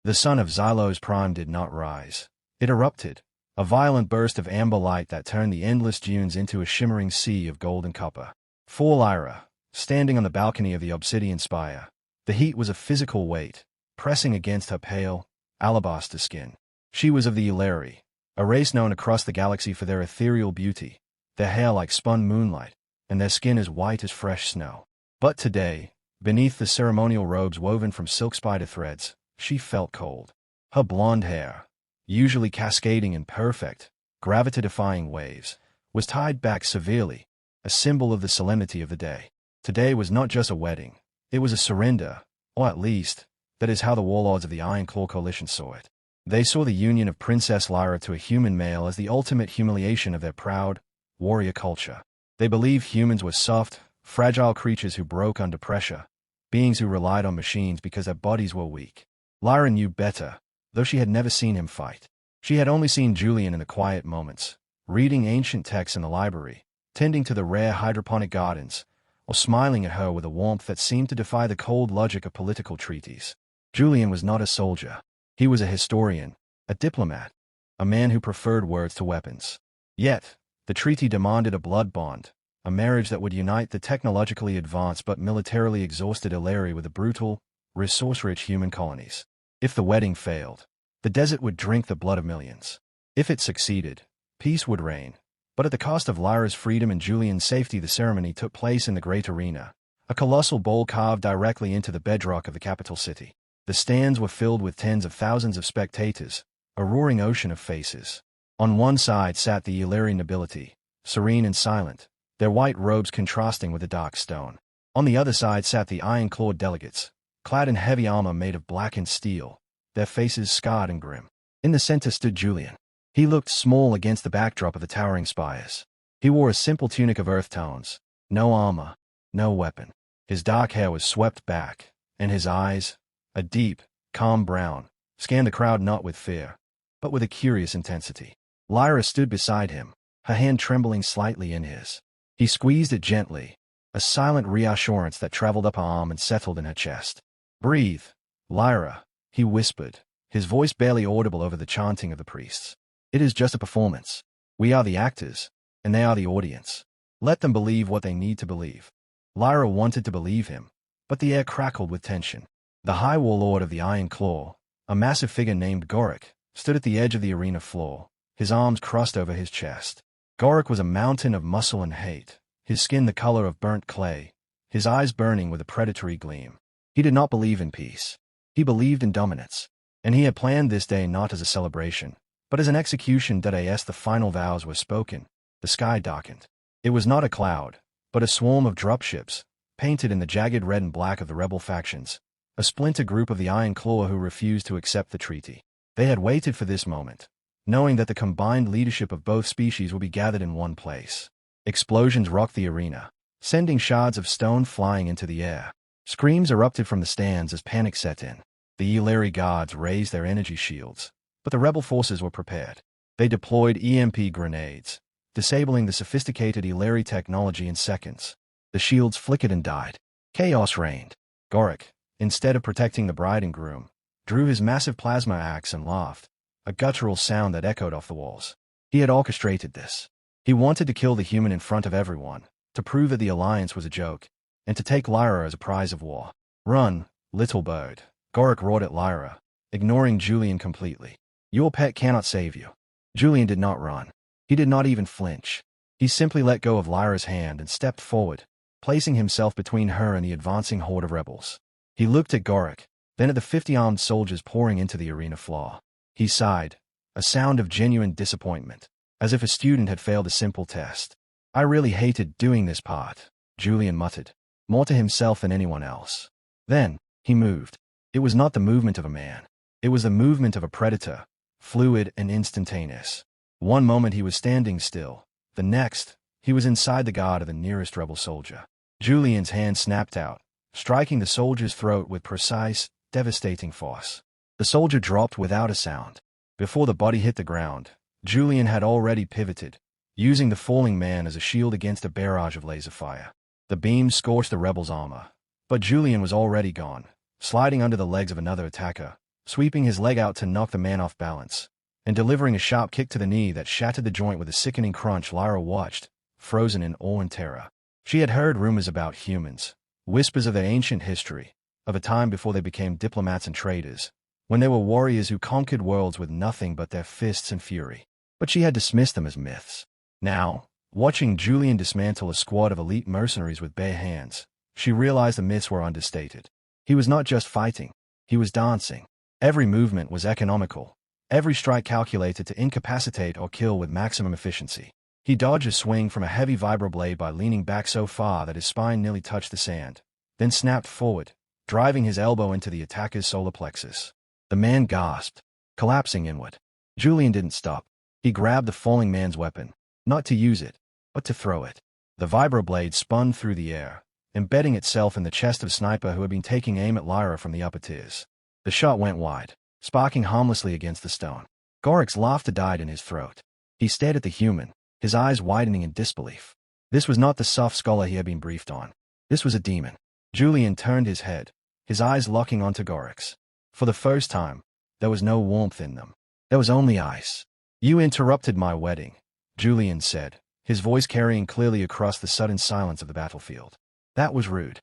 The sun of Xylo's prime did not rise. It erupted, a violent burst of amber light that turned the endless dunes into a shimmering sea of gold and copper. For Lyra, standing on the balcony of the obsidian spire, the heat was a physical weight, pressing against her pale, alabaster skin. She was of the Euleri, a race known across the galaxy for their ethereal beauty, their hair like spun moonlight, and their skin as white as fresh snow. But today, beneath the ceremonial robes woven from silk spider threads, she felt cold. Her blonde hair, usually cascading in perfect, gravity-defying waves, was tied back severely, a symbol of the solemnity of the day. Today was not just a wedding, it was a surrender, or at least, that is how the warlords of the Iron Claw Coalition saw it. They saw the union of Princess Lyra to a human male as the ultimate humiliation of their proud, warrior culture. They believed humans were soft, fragile creatures who broke under pressure, beings who relied on machines because their bodies were weak. Lyra knew better, though she had never seen him fight. She had only seen Julian in the quiet moments, reading ancient texts in the library, tending to the rare hydroponic gardens, or smiling at her with a warmth that seemed to defy the cold logic of political treaties. Julian was not a soldier. He was a historian, a diplomat, a man who preferred words to weapons. Yet, the treaty demanded a blood bond, a marriage that would unite the technologically advanced but militarily exhausted Euleri with the brutal, resource-rich human colonies. If the wedding failed, the desert would drink the blood of millions. If it succeeded, peace would reign. But at the cost of Lyra's freedom and Julian's safety, the ceremony took place in the Great Arena, a colossal bowl carved directly into the bedrock of the capital city. The stands were filled with tens of thousands of spectators, a roaring ocean of faces. On one side sat the Euleri nobility, serene and silent, their white robes contrasting with the dark stone. On the other side sat the iron-clawed delegates, clad in heavy armor made of blackened steel, their faces scarred and grim. In the center stood Julian. He looked small against the backdrop of the towering spires. He wore a simple tunic of earth tones, no armor, no weapon. His dark hair was swept back, and his eyes, a deep, calm brown, scanned the crowd not with fear, but with a curious intensity. Lyra stood beside him, her hand trembling slightly in his. He squeezed it gently, a silent reassurance that traveled up her arm and settled in her chest. "Breathe, Lyra," he whispered, his voice barely audible over the chanting of the priests. "It is just a performance. We are the actors, and they are the audience. Let them believe what they need to believe." Lyra wanted to believe him, but the air crackled with tension. The High Warlord of the Iron Claw, a massive figure named Goric, stood at the edge of the arena floor, his arms crossed over his chest. Goric was a mountain of muscle and hate, his skin the color of burnt clay, his eyes burning with a predatory gleam. He did not believe in peace. He believed in dominance, and he had planned this day not as a celebration, but as an execution that as the final vows were spoken, the sky darkened. It was not a cloud, but a swarm of dropships, painted in the jagged red and black of the rebel factions, a splinter group of the Iron Claw who refused to accept the treaty. They had waited for this moment, knowing that the combined leadership of both species would be gathered in one place. Explosions rocked the arena, sending shards of stone flying into the air. Screams erupted from the stands as panic set in. The Euleri guards raised their energy shields, but the rebel forces were prepared. They deployed EMP grenades, disabling the sophisticated Euleri technology in seconds. The shields flickered and died. Chaos reigned. Goric, instead of protecting the bride and groom, drew his massive plasma axe and laughed, a guttural sound that echoed off the walls. He had orchestrated this. He wanted to kill the human in front of everyone, to prove that the alliance was a joke, and to take Lyra as a prize of war. "Run, little bird," Goric roared at Lyra, ignoring Julian completely. "Your pet cannot save you." Julian did not run. He did not even flinch. He simply let go of Lyra's hand and stepped forward, placing himself between her and the advancing horde of rebels. He looked at Goric, then at the 50 armed soldiers pouring into the arena floor. He sighed, a sound of genuine disappointment, as if a student had failed a simple test. "I really hated doing this part," Julian muttered, more to himself than anyone else. Then, he moved. It was not the movement of a man. It was the movement of a predator, fluid and instantaneous. One moment he was standing still, the next, he was inside the guard of the nearest rebel soldier. Julian's hand snapped out, striking the soldier's throat with precise, devastating force. The soldier dropped without a sound. Before the body hit the ground, Julian had already pivoted, using the falling man as a shield against a barrage of laser fire. The beams scorched the rebel's armor, but Julian was already gone, sliding under the legs of another attacker, sweeping his leg out to knock the man off balance, and delivering a sharp kick to the knee that shattered the joint with a sickening crunch. Lyra watched, frozen in awe and terror. She had heard rumors about humans, whispers of their ancient history, of a time before they became diplomats and traders, when they were warriors who conquered worlds with nothing but their fists and fury. But she had dismissed them as myths. Now, watching Julian dismantle a squad of elite mercenaries with bare hands, she realized the myths were understated. He was not just fighting, he was dancing. Every movement was economical, every strike calculated to incapacitate or kill with maximum efficiency. He dodged a swing from a heavy vibroblade by leaning back so far that his spine nearly touched the sand, then snapped forward, driving his elbow into the attacker's solar plexus. The man gasped, collapsing inward. Julian didn't stop. He grabbed the falling man's weapon, not to use it, but to throw it. The vibroblade spun through the air, embedding itself in the chest of a sniper who had been taking aim at Lyra from the upper tiers. The shot went wide, sparking harmlessly against the stone. Gorik's laughter died in his throat. He stared at the human, his eyes widening in disbelief. This was not the soft scholar he had been briefed on. This was a demon. Julian turned his head, his eyes locking onto Gorik's. For the first time, there was no warmth in them. There was only ice. "You interrupted my wedding," Julian said, his voice carrying clearly across the sudden silence of the battlefield. "That was rude."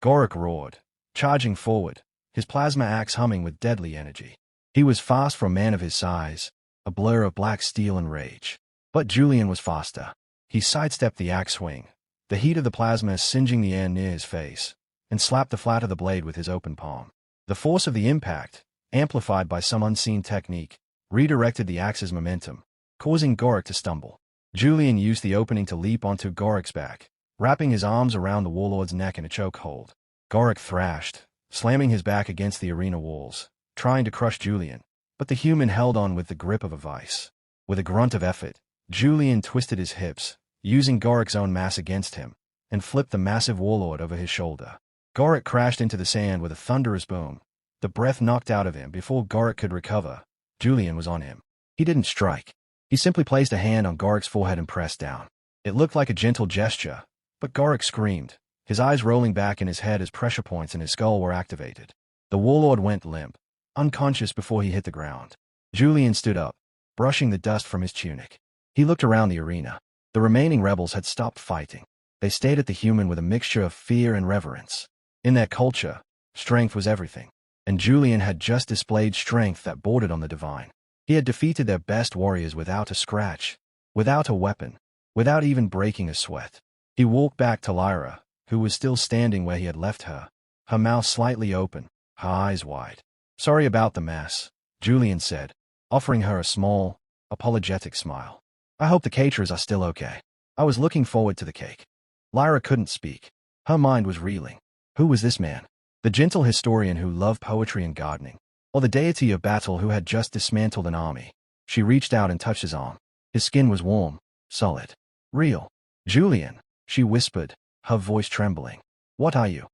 Gorik roared, charging forward, his plasma axe humming with deadly energy. He was fast for a man of his size, a blur of black steel and rage. But Julian was faster. He sidestepped the axe swing, the heat of the plasma singeing the air near his face, and slapped the flat of the blade with his open palm. The force of the impact, amplified by some unseen technique, redirected the axe's momentum, causing Gorik to stumble. Julian used the opening to leap onto Gorik's back, wrapping his arms around the warlord's neck in a chokehold. Gorik thrashed, slamming his back against the arena walls, trying to crush Julian, but the human held on with the grip of a vice. With a grunt of effort, Julian twisted his hips, using Gorik's own mass against him, and flipped the massive warlord over his shoulder. Gorik crashed into the sand with a thunderous boom. The breath knocked out of him before Gorik could recover. Julian was on him. He didn't strike. He simply placed a hand on Gorik's forehead and pressed down. It looked like a gentle gesture, but Gorik screamed, his eyes rolling back in his head as pressure points in his skull were activated. The warlord went limp, unconscious before he hit the ground. Julian stood up, brushing the dust from his tunic. He looked around the arena. The remaining rebels had stopped fighting. They stared at the human with a mixture of fear and reverence. In their culture, strength was everything, and Julian had just displayed strength that bordered on the divine. He had defeated their best warriors without a scratch, without a weapon, without even breaking a sweat. He walked back to Lyra, who was still standing where he had left her, her mouth slightly open, her eyes wide. "Sorry about the mess," Julian said, offering her a small, apologetic smile. "I hope the caterers are still okay. I was looking forward to the cake." Lyra couldn't speak. Her mind was reeling. Who was this man? The gentle historian who loved poetry and gardening, or the deity of battle who had just dismantled an army? She reached out and touched his arm. His skin was warm, solid, real. "Julian," she whispered, her voice trembling. "What are you?"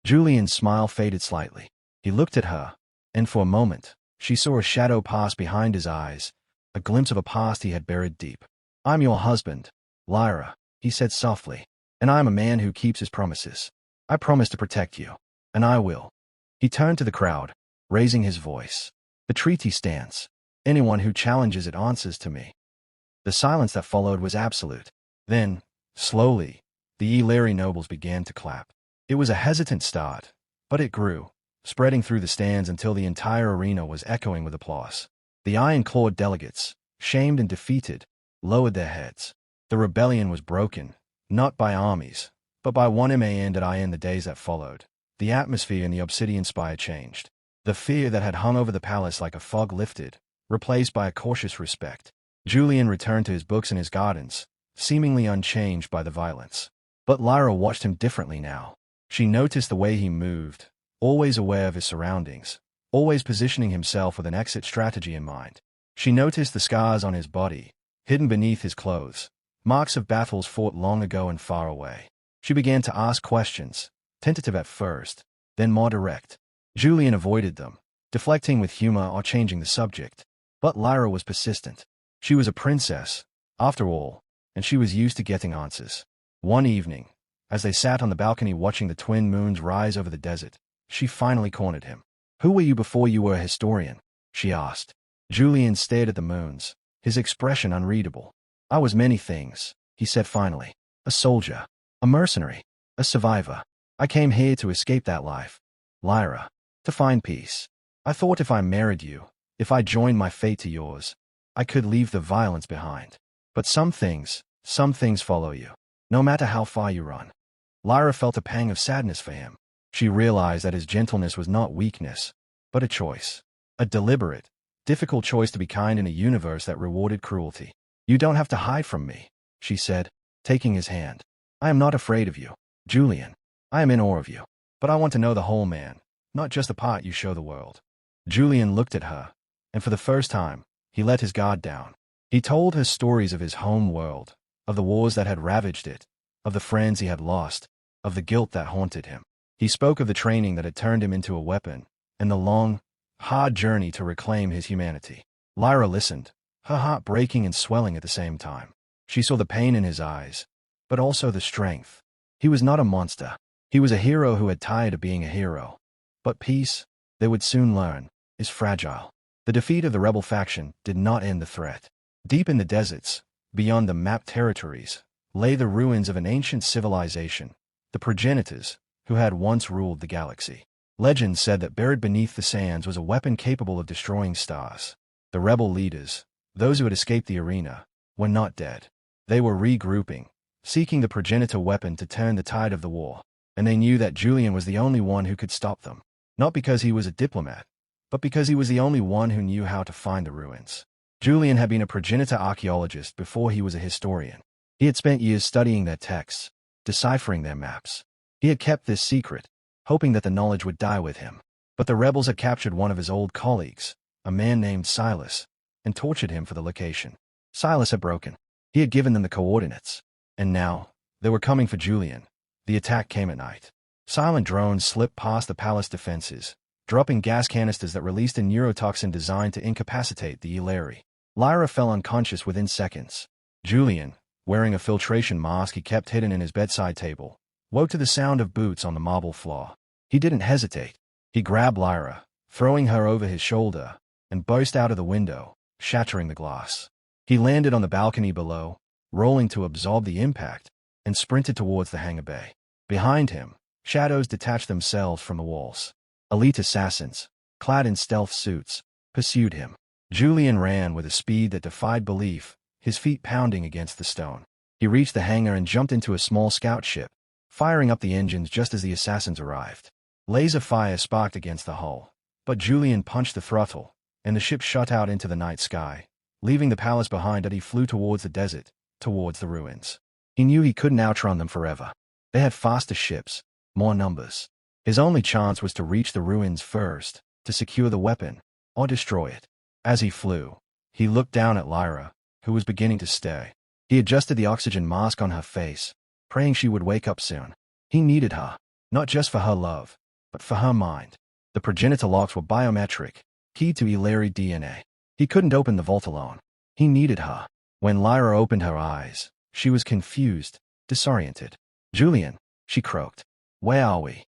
Julian's smile faded slightly. He looked at her, and for a moment, she saw a shadow pass behind his eyes, a glimpse of a past he had buried deep. "I'm your husband, Lyra," he said softly, "and I'm a man who keeps his promises. I promise to protect you, and I will." He turned to the crowd, raising his voice. "The treaty stands. Anyone who challenges it answers to me." The silence that followed was absolute. Then, slowly, the Illyri nobles began to clap. It was a hesitant start, but it grew, spreading through the stands until the entire arena was echoing with applause. The iron-clawed delegates, shamed and defeated, lowered their heads. The rebellion was broken, not by armies, but by one man. In the days that followed, the atmosphere in the Obsidian Spire changed. The fear that had hung over the palace like a fog lifted, replaced by a cautious respect. Julian returned to his books and his gardens, seemingly unchanged by the violence. But Lyra watched him differently now. She noticed the way he moved, always aware of his surroundings, always positioning himself with an exit strategy in mind. She noticed the scars on his body, hidden beneath his clothes, marks of battles fought long ago and far away. She began to ask questions, tentative at first, then more direct. Julian avoided them, deflecting with humor or changing the subject. But Lyra was persistent. She was a princess, after all, and she was used to getting answers. One evening, as they sat on the balcony watching the twin moons rise over the desert, she finally cornered him. Who were you before you were a historian? She asked. Julian stared at the moons, his expression unreadable. I was many things, he said finally. A soldier, a mercenary, a survivor. I came here to escape that life. Lyra, to find peace. I thought if I married you, if I joined my fate to yours, I could leave the violence behind. But some things follow you, no matter how far you run. Lyra felt a pang of sadness for him. She realized that his gentleness was not weakness, but a choice. A deliberate, difficult choice to be kind in a universe that rewarded cruelty. You don't have to hide from me, she said, taking his hand. I am not afraid of you, Julian. I am in awe of you. But I want to know the whole man, not just the part you show the world. Julian looked at her, and for the first time, he let his guard down. He told her stories of his home world, of the wars that had ravaged it, of the friends he had lost, of the guilt that haunted him. He spoke of the training that had turned him into a weapon, and the long, hard journey to reclaim his humanity. Lyra listened, her heart breaking and swelling at the same time. She saw the pain in his eyes, but also the strength. He was not a monster. He was a hero who had tired of being a hero. But peace, they would soon learn, is fragile. The defeat of the rebel faction did not end the threat. Deep in the deserts, beyond the mapped territories, lay the ruins of an ancient civilization, the progenitors, who had once ruled the galaxy. Legend said that buried beneath the sands was a weapon capable of destroying stars. The rebel leaders, those who had escaped the arena, were not dead. They were regrouping, seeking the progenitor weapon to turn the tide of the war, and they knew that Julian was the only one who could stop them. Not because he was a diplomat, but because he was the only one who knew how to find the ruins. Julian had been a progenitor archaeologist before he was a historian. He had spent years studying their texts, deciphering their maps. He had kept this secret, hoping that the knowledge would die with him. But the rebels had captured one of his old colleagues, a man named Silas, and tortured him for the location. Silas had broken. He had given them the coordinates. And now, they were coming for Julian. The attack came at night. Silent drones slipped past the palace defenses, dropping gas canisters that released a neurotoxin designed to incapacitate the Elari. Lyra fell unconscious within seconds. Julian, wearing a filtration mask he kept hidden in his bedside table, woke to the sound of boots on the marble floor. He didn't hesitate. He grabbed Lyra, throwing her over his shoulder, and burst out of the window, shattering the glass. He landed on the balcony below, rolling to absorb the impact, and sprinted towards the hangar bay. Behind him, shadows detached themselves from the walls. Elite assassins, clad in stealth suits, pursued him. Julian ran with a speed that defied belief, his feet pounding against the stone. He reached the hangar and jumped into a small scout ship, firing up the engines just as the assassins arrived. Laser fire sparked against the hull, but Julian punched the throttle, and the ship shot out into the night sky, leaving the palace behind as he flew towards the desert, towards the ruins. He knew he couldn't outrun them forever. They had faster ships, more numbers. His only chance was to reach the ruins first, to secure the weapon, or destroy it. As he flew, he looked down at Lyra, who was beginning to stay. He adjusted the oxygen mask on her face, praying she would wake up soon. He needed her, not just for her love, but for her mind. The progenitor locks were biometric, keyed to Elari DNA. He couldn't open the vault alone. He needed her. When Lyra opened her eyes, she was confused, disoriented. Julian, she croaked. Where are we?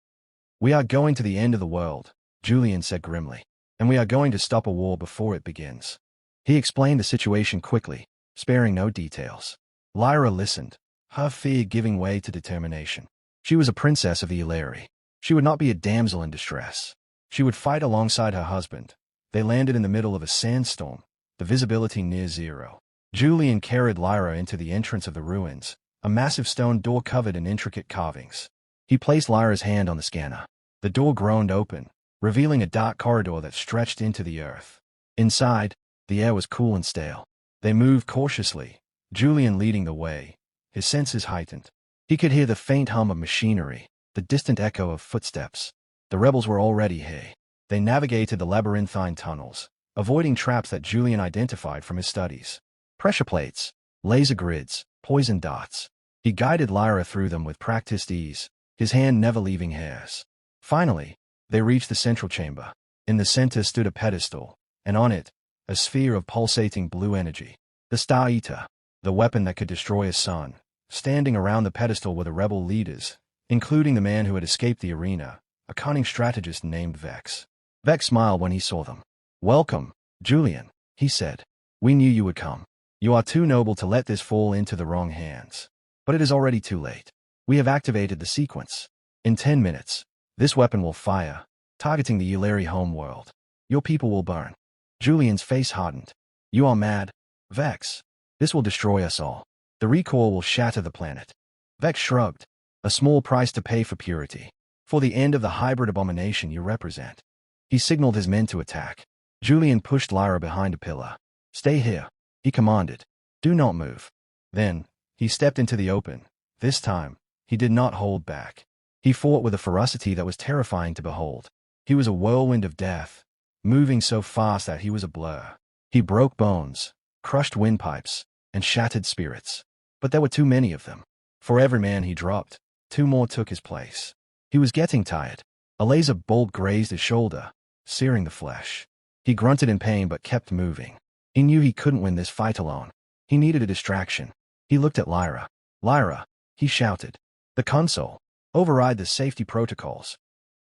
We are going to the end of the world, Julian said grimly. And we are going to stop a war before it begins. He explained the situation quickly, sparing no details. Lyra listened, her fear giving way to determination. She was a princess of the Elari. She would not be a damsel in distress. She would fight alongside her husband. They landed in the middle of a sandstorm, the visibility near zero. Julian carried Lyra into the entrance of the ruins, a massive stone door covered in intricate carvings. He placed Lyra's hand on the scanner. The door groaned open, revealing a dark corridor that stretched into the earth. Inside, the air was cool and stale. They moved cautiously, Julian leading the way, his senses heightened. He could hear the faint hum of machinery, the distant echo of footsteps. The rebels were already here. They navigated the labyrinthine tunnels, avoiding traps that Julian identified from his studies. Pressure plates, laser grids, poison darts. He guided Lyra through them with practiced ease, his hand never leaving hers. Finally, they reached the central chamber. In the center stood a pedestal, and on it, a sphere of pulsating blue energy. The Star Eater, the weapon that could destroy a sun. Standing around the pedestal were the rebel leaders, including the man who had escaped the arena, a cunning strategist named Vex. Vex smiled when he saw them. "Welcome, Julian," he said. "We knew you would come. You are too noble to let this fall into the wrong hands. But it is already too late. We have activated the sequence. In 10 minutes, this weapon will fire, targeting the Euleri homeworld. Your people will burn." Julian's face hardened. "You are mad, Vex. This will destroy us all. The recoil will shatter the planet." Vex shrugged. "A small price to pay for purity. For the end of the hybrid abomination you represent." He signaled his men to attack. Julian pushed Lyra behind a pillar. "Stay here," he commanded. "Do not move." Then, he stepped into the open. This time, he did not hold back. He fought with a ferocity that was terrifying to behold. He was a whirlwind of death, moving so fast that he was a blur. He broke bones, crushed windpipes, and shattered spirits. But there were too many of them. For every man he dropped, 2 more took his place. He was getting tired. A laser bolt grazed his shoulder, searing the flesh. He grunted in pain but kept moving. He knew he couldn't win this fight alone. He needed a distraction. He looked at Lyra. "Lyra," he shouted. "The console. Override the safety protocols."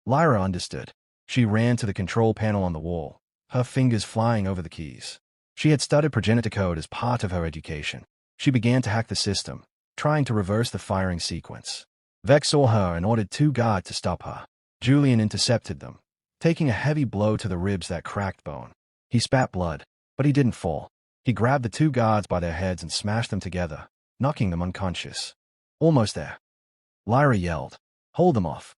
Lyra understood. She ran to the control panel on the wall, her fingers flying over the keys. She had studied progenitor code as part of her education. She began to hack the system, trying to reverse the firing sequence. Vex saw her and ordered 2 guards to stop her. Julian intercepted them, taking a heavy blow to the ribs that cracked bone. He spat blood, but he didn't fall. He grabbed the 2 guards by their heads and smashed them together, knocking them unconscious. "Almost there." Lyra yelled. "Hold them off."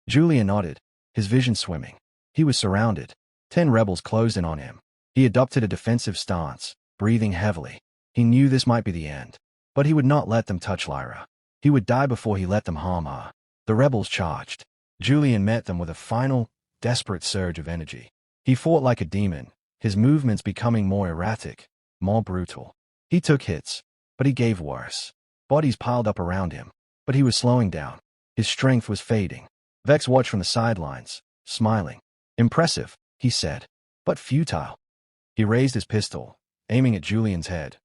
Julian nodded, his vision swimming. He was surrounded. 10 rebels closed in on him. He adopted a defensive stance, breathing heavily. He knew this might be the end. But he would not let them touch Lyra. He would die before he let them harm her. The rebels charged. Julian met them with a final, desperate surge of energy. He fought like a demon, his movements becoming more erratic, more brutal. He took hits, but he gave worse. Bodies piled up around him, but he was slowing down. His strength was fading. Vex watched from the sidelines, smiling. "Impressive," he said, "but futile." He raised his pistol, aiming at Julian's head.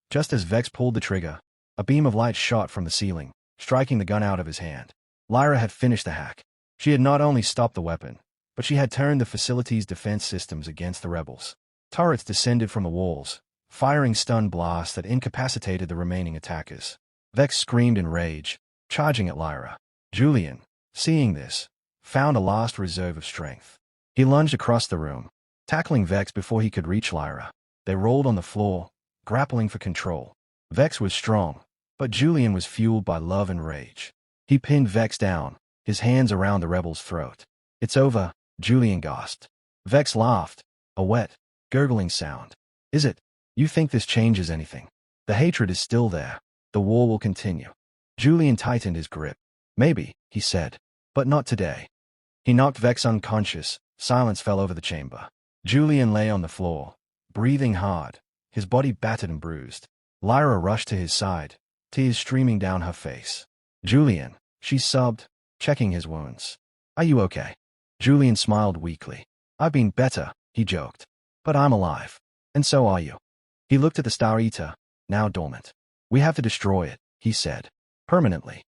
Just as Vex pulled the trigger, a beam of light shot from the ceiling, striking the gun out of his hand. Lyra had finished the hack. She had not only stopped the weapon, but she had turned the facility's defense systems against the rebels. Turrets descended from the walls, firing stun blasts that incapacitated the remaining attackers. Vex screamed in rage, charging at Lyra. Julian, seeing this, found a last reserve of strength. He lunged across the room, tackling Vex before he could reach Lyra. They rolled on the floor, grappling for control. Vex was strong, but Julian was fueled by love and rage. He pinned Vex down, his hands around the rebel's throat. "It's over," Julian gasped. Vex laughed, a wet, gurgling sound. "Is it? You think this changes anything? The hatred is still there. The war will continue." Julian tightened his grip. "Maybe," he said, "but not today." He knocked Vex unconscious. Silence fell over the chamber. Julian lay on the floor, breathing hard, his body battered and bruised. Lyra rushed to his side, tears streaming down her face. "Julian," she sobbed, checking his wounds. "Are you okay?" Julian smiled weakly. "I've been better," he joked. "But I'm alive. And so are you." He looked at the Star Eater, now dormant. "We have to destroy it," he said. "Permanently."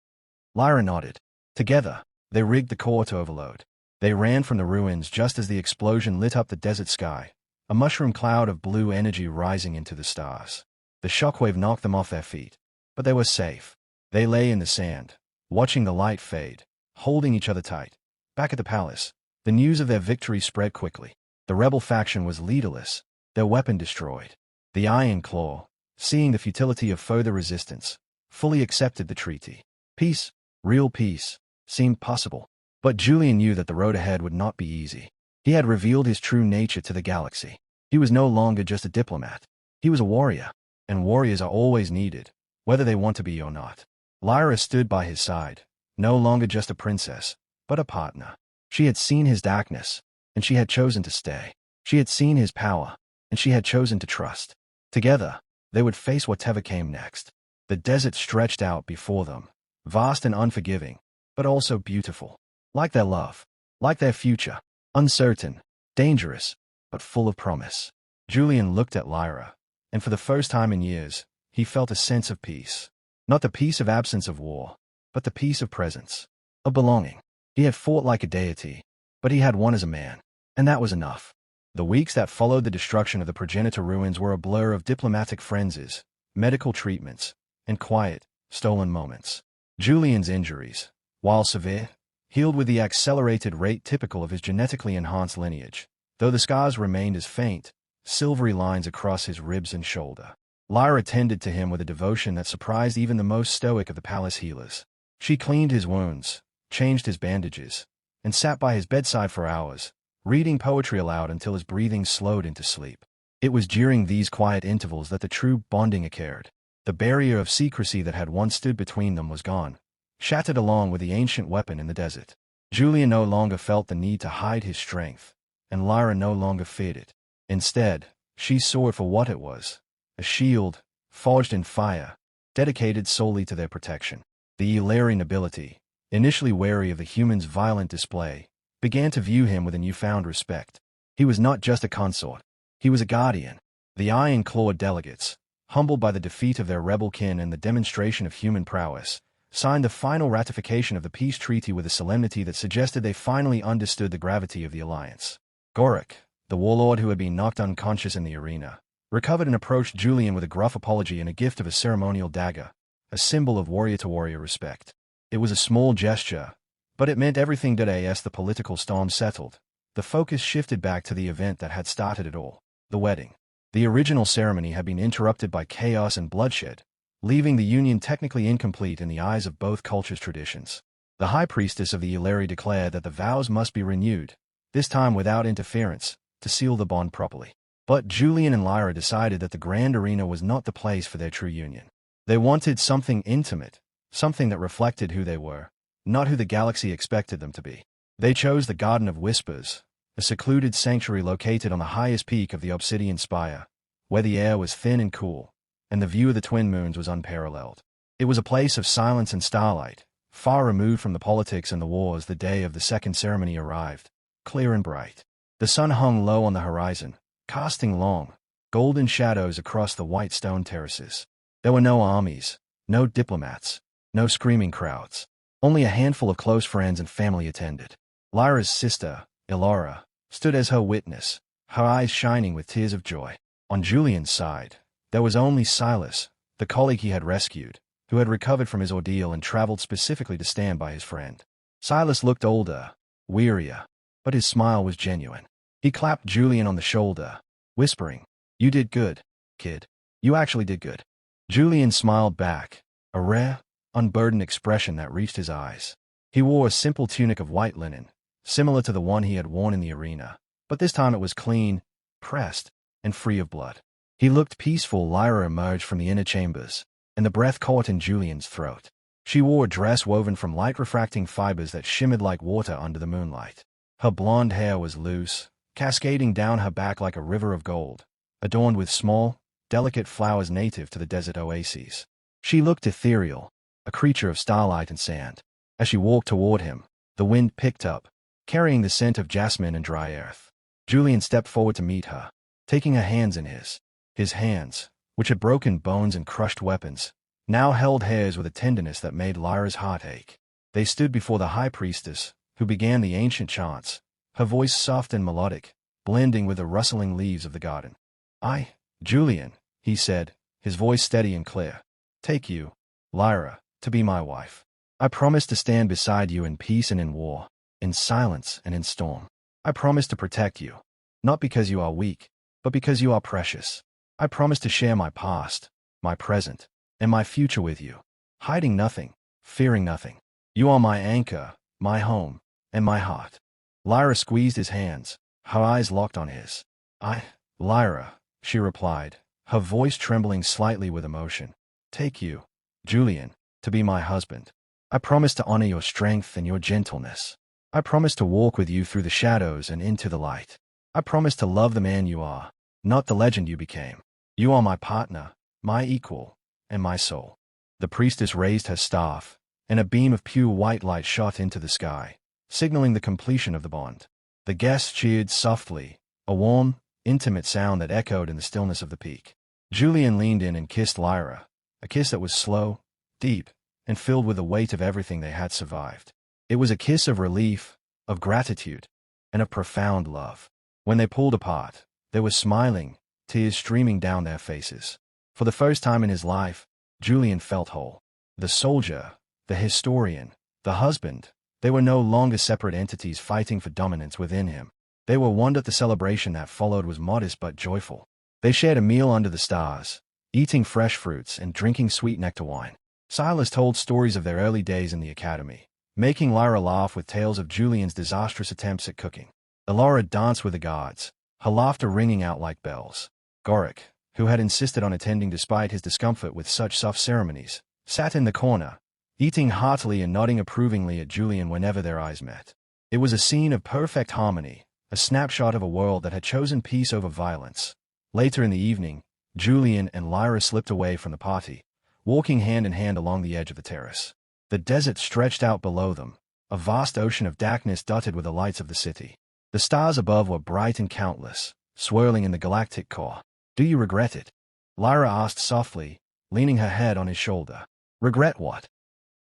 Lyra nodded. Together, they rigged the core to overload. They ran from the ruins just as the explosion lit up the desert sky, a mushroom cloud of blue energy rising into the stars. The shockwave knocked them off their feet. But they were safe. They lay in the sand, watching the light fade, holding each other tight. Back at the palace, the news of their victory spread quickly. The rebel faction was leaderless, their weapon destroyed. The Iron Claw, seeing the futility of further resistance, fully accepted the treaty. Peace, real peace, seemed possible. But Julian knew that the road ahead would not be easy. He had revealed his true nature to the galaxy. He was no longer just a diplomat. He was a warrior, and warriors are always needed, whether they want to be or not. Lyra stood by his side, no longer just a princess, but a partner. She had seen his darkness, and she had chosen to stay. She had seen his power, and she had chosen to trust. Together, they would face whatever came next. The desert stretched out before them, vast and unforgiving, but also beautiful. Like their love, like their future, uncertain, dangerous, but full of promise. Julian looked at Lyra, and for the first time in years, he felt a sense of peace. Not the peace of absence of war, but the peace of presence, of belonging. He had fought like a deity, but he had won as a man. And that was enough. The weeks that followed the destruction of the progenitor ruins were a blur of diplomatic frenzies, medical treatments, and quiet, stolen moments. Julian's injuries, while severe, healed with the accelerated rate typical of his genetically enhanced lineage, though the scars remained as faint, silvery lines across his ribs and shoulder. Lyra tended to him with a devotion that surprised even the most stoic of the palace healers. She cleaned his wounds, changed his bandages, and sat by his bedside for hours, reading poetry aloud until his breathing slowed into sleep. It was during these quiet intervals that the true bonding occurred. The barrier of secrecy that had once stood between them was gone, shattered along with the ancient weapon in the desert. Julian no longer felt the need to hide his strength, and Lyra no longer feared it. Instead, she saw it for what it was, a shield, forged in fire, dedicated solely to their protection. The Illyri nobility, initially wary of the human's violent display, began to view him with a newfound respect. He was not just a consort, he was a guardian. The iron-clawed delegates, humbled by the defeat of their rebel kin and the demonstration of human prowess, signed the final ratification of the peace treaty with a solemnity that suggested they finally understood the gravity of the alliance. Gorik, the warlord who had been knocked unconscious in the arena, recovered and approached Julian with a gruff apology and a gift of a ceremonial dagger, a symbol of warrior-to-warrior respect. It was a small gesture, but it meant everything. As the political storm settled, the focus shifted back to the event that had started it all, the wedding. The original ceremony had been interrupted by chaos and bloodshed, leaving the union technically incomplete in the eyes of both cultures' traditions. The high priestess of the Illyri declared that the vows must be renewed, this time without interference, to seal the bond properly. But Julian and Lyra decided that the grand arena was not the place for their true union. They wanted something intimate, something that reflected who they were, not who the galaxy expected them to be. They chose the Garden of Whispers, a secluded sanctuary located on the highest peak of the Obsidian Spire, where the air was thin and cool, and the view of the twin moons was unparalleled. It was a place of silence and starlight, far removed from the politics and the wars. The day of the second ceremony arrived, clear and bright. The sun hung low on the horizon, casting long, golden shadows across the white stone terraces. There were no armies, no diplomats, no screaming crowds. Only a handful of close friends and family attended. Lyra's sister, Elora, stood as her witness, her eyes shining with tears of joy. On Julian's side, there was only Silas, the colleague he had rescued, who had recovered from his ordeal and traveled specifically to stand by his friend. Silas looked older, wearier, but his smile was genuine. He clapped Julian on the shoulder, whispering, "You did good, kid. You actually did good." Julian smiled back, a rare, unburdened expression that reached his eyes. He wore a simple tunic of white linen, similar to the one he had worn in the arena, but this time it was clean, pressed, and free of blood. He looked peaceful. Lyra emerged from the inner chambers, and the breath caught in Julian's throat. She wore a dress woven from light refracting fibers that shimmered like water under the moonlight. Her blonde hair was loose, cascading down her back like a river of gold, adorned with small, delicate flowers native to the desert oases. She looked ethereal, a creature of starlight and sand. As she walked toward him, the wind picked up, carrying the scent of jasmine and dry earth. Julian stepped forward to meet her, taking her hands in his. His hands, which had broken bones and crushed weapons, now held hers with a tenderness that made Lyra's heart ache. They stood before the high priestess, who began the ancient chants, her voice soft and melodic, blending with the rustling leaves of the garden. Julian, he said, his voice steady and clear, take you, Lyra, to be my wife. I promise to stand beside you in peace and in war, in silence and in storm. I promise to protect you, not because you are weak, but because you are precious. I promise to share my past, my present, and my future with you, hiding nothing, fearing nothing. You are my anchor, my home, and my heart. Lyra squeezed his hands, her eyes locked on his. Lyra, she replied, her voice trembling slightly with emotion. Take you, Julian, to be my husband. I promise to honor your strength and your gentleness. I promise to walk with you through the shadows and into the light. I promise to love the man you are, not the legend you became. You are my partner, my equal, and my soul. The priestess raised her staff, and a beam of pure white light shot into the sky, signaling the completion of the bond. The guests cheered softly, a warm, intimate sound that echoed in the stillness of the peak. Julian leaned in and kissed Lyra, a kiss that was slow, deep, and filled with the weight of everything they had survived. It was a kiss of relief, of gratitude, and of profound love. When they pulled apart, they were smiling, tears streaming down their faces. For the first time in his life, Julian felt whole. The soldier, the historian, the husband, they were no longer separate entities fighting for dominance within him. They were one. The celebration that followed was modest but joyful. They shared a meal under the stars, eating fresh fruits and drinking sweet nectar wine. Silas told stories of their early days in the academy, making Lyra laugh with tales of Julian's disastrous attempts at cooking. Elora danced with the guards, her laughter ringing out like bells. Gorick, who had insisted on attending despite his discomfort with such soft ceremonies, sat in the corner, eating heartily and nodding approvingly at Julian whenever their eyes met. It was a scene of perfect harmony, a snapshot of a world that had chosen peace over violence. Later in the evening, Julian and Lyra slipped away from the party, walking hand in hand along the edge of the terrace. The desert stretched out below them, a vast ocean of darkness dotted with the lights of the city. The stars above were bright and countless, swirling in the galactic core. "Do you regret it?" Lyra asked softly, leaning her head on his shoulder. "Regret what?"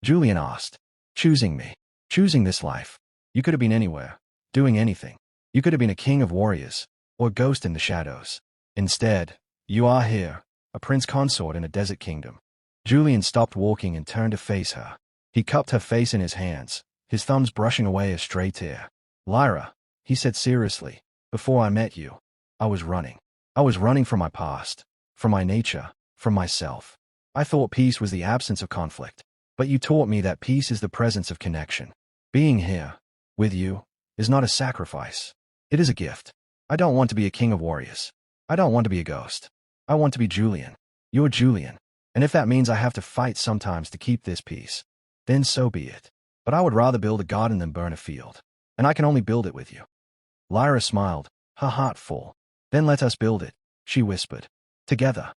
Julian asked. "Choosing me. Choosing this life. You could have been anywhere, doing anything. You could have been a king of warriors, or a ghost in the shadows. Instead, you are here, a prince consort in a desert kingdom." Julian stopped walking and turned to face her. He cupped her face in his hands, his thumbs brushing away a stray tear. "Lyra," he said seriously, "before I met you, I was running. I was running from my past, from my nature, from myself. I thought peace was the absence of conflict. But you taught me that peace is the presence of connection. Being here, with you, is not a sacrifice. It is a gift. I don't want to be a king of warriors. I don't want to be a ghost. I want to be Julian. You're Julian. And if that means I have to fight sometimes to keep this peace, then so be it. But I would rather build a garden than burn a field. And I can only build it with you." Lyra smiled, her heart full. "Then let us build it," she whispered. "Together."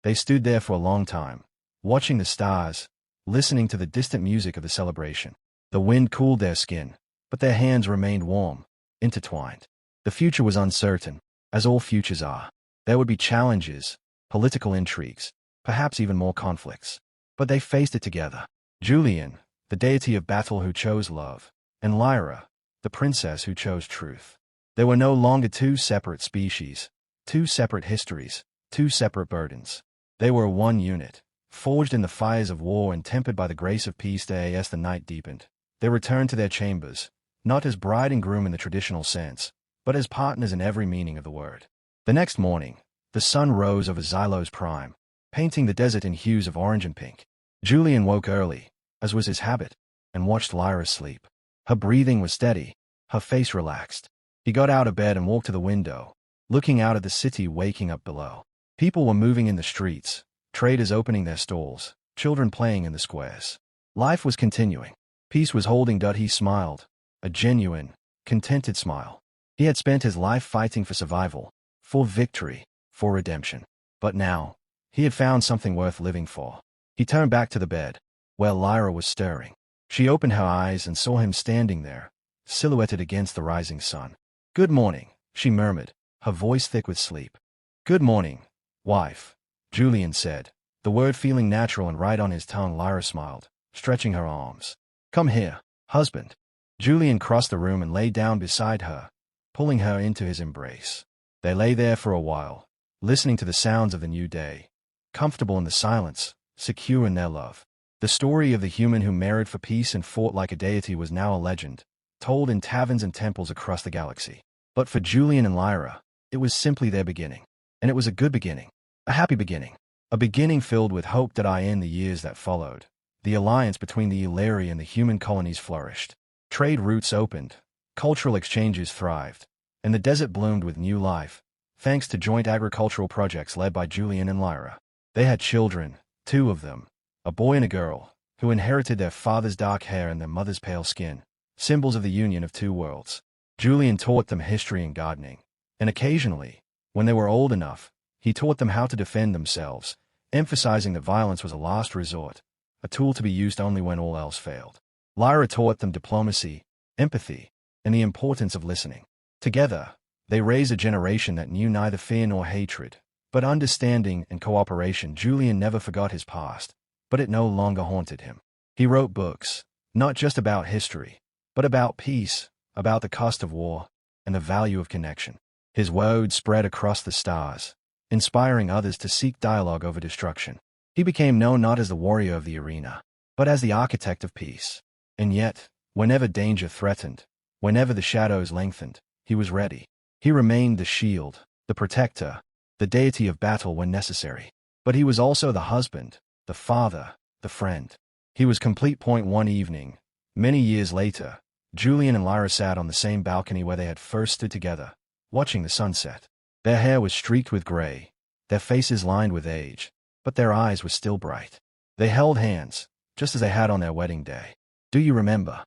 They stood there for a long time, watching the stars, listening to the distant music of the celebration. The wind cooled their skin, but their hands remained warm, intertwined. The future was uncertain, as all futures are. There would be challenges, political intrigues, perhaps even more conflicts. But they faced it together. Julian, the deity of battle who chose love, and Lyra, the princess who chose truth. They were no longer two separate species, two separate histories, two separate burdens. They were one unit, forged in the fires of war and tempered by the grace of peace. As the night deepened, they returned to their chambers, not as bride and groom in the traditional sense, but as partners in every meaning of the word. The next morning, the sun rose over Xylo's prime, painting the desert in hues of orange and pink. Julian woke early, as was his habit, and watched Lyra sleep. Her breathing was steady, her face relaxed. He got out of bed and walked to the window, looking out at the city waking up below. People were moving in the streets, traders opening their stalls, children playing in the squares. Life was continuing. Peace was holding. He smiled, a genuine, contented smile. He had spent his life fighting for survival, for victory, for redemption. But now, he had found something worth living for. He turned back to the bed, where Lyra was stirring. She opened her eyes and saw him standing there, silhouetted against the rising sun. "Good morning," she murmured, her voice thick with sleep. "Good morning, wife," Julian said, the word feeling natural and right on his tongue. Lyra smiled, stretching her arms. "Come here, husband." Julian crossed the room and lay down beside her, pulling her into his embrace. They lay there for a while, listening to the sounds of the new day, comfortable in the silence, secure in their love. The story of the human who married for peace and fought like a deity was now a legend, told in taverns and temples across the galaxy. But for Julian and Lyra, it was simply their beginning. And it was a good beginning, a happy beginning, a beginning filled with hope. In the years that followed, the alliance between the Illyri and the human colonies flourished. Trade routes opened, cultural exchanges thrived, and the desert bloomed with new life, thanks to joint agricultural projects led by Julian and Lyra. They had children, 2 of them, a boy and a girl, who inherited their father's dark hair and their mother's pale skin, symbols of the union of 2 worlds. Julian taught them history and gardening, and occasionally, when they were old enough, he taught them how to defend themselves, emphasizing that violence was a last resort, a tool to be used only when all else failed. Lyra taught them diplomacy, empathy, and the importance of listening. Together, they raised a generation that knew neither fear nor hatred, but understanding and cooperation. Julian never forgot his past, but it no longer haunted him. He wrote books, not just about history, but about peace, about the cost of war, and the value of connection. His words spread across the stars, inspiring others to seek dialogue over destruction. He became known not as the warrior of the arena, but as the architect of peace. And yet, whenever danger threatened, whenever the shadows lengthened, he was ready. He remained the shield, the protector, the deity of battle when necessary. But he was also the husband, the father, the friend. He was complete. One evening, many years later, Julian and Lyra sat on the same balcony where they had first stood together, watching the sunset. Their hair was streaked with gray, their faces lined with age, but their eyes were still bright. They held hands, just as they had on their wedding day. "Do you remember?"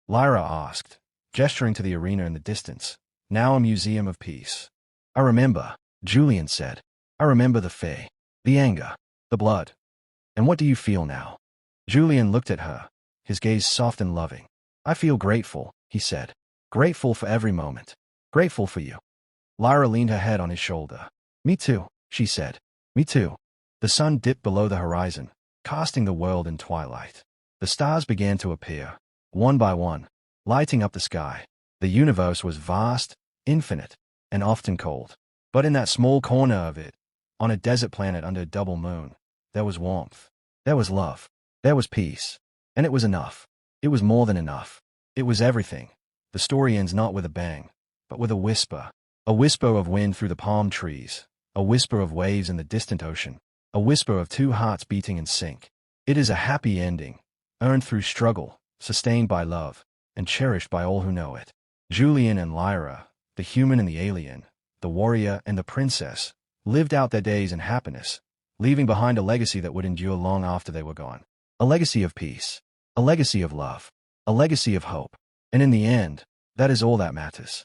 Lyra asked, gesturing to the arena in the distance, now a museum of peace. "I remember," Julian said. "I remember the fear, the anger, the blood. And what do you feel now?" Julian looked at her, his gaze soft and loving. "I feel grateful," he said. "Grateful for every moment. Grateful for you." Lyra leaned her head on his shoulder. "Me too," she said. "Me too." The sun dipped below the horizon, casting the world in twilight. The stars began to appear, one by one, lighting up the sky. The universe was vast, infinite, and often cold. But in that small corner of it, on a desert planet under a double moon, there was warmth. There was love. There was peace. And it was enough. It was more than enough. It was everything. The story ends not with a bang, but with a whisper. A whisper of wind through the palm trees. A whisper of waves in the distant ocean. A whisper of two hearts beating in sync. It is a happy ending, earned through struggle, sustained by love, and cherished by all who know it. Julian and Lyra, the human and the alien, the warrior and the princess, lived out their days in happiness, leaving behind a legacy that would endure long after they were gone. A legacy of peace. A legacy of love. A legacy of hope. And in the end, that is all that matters.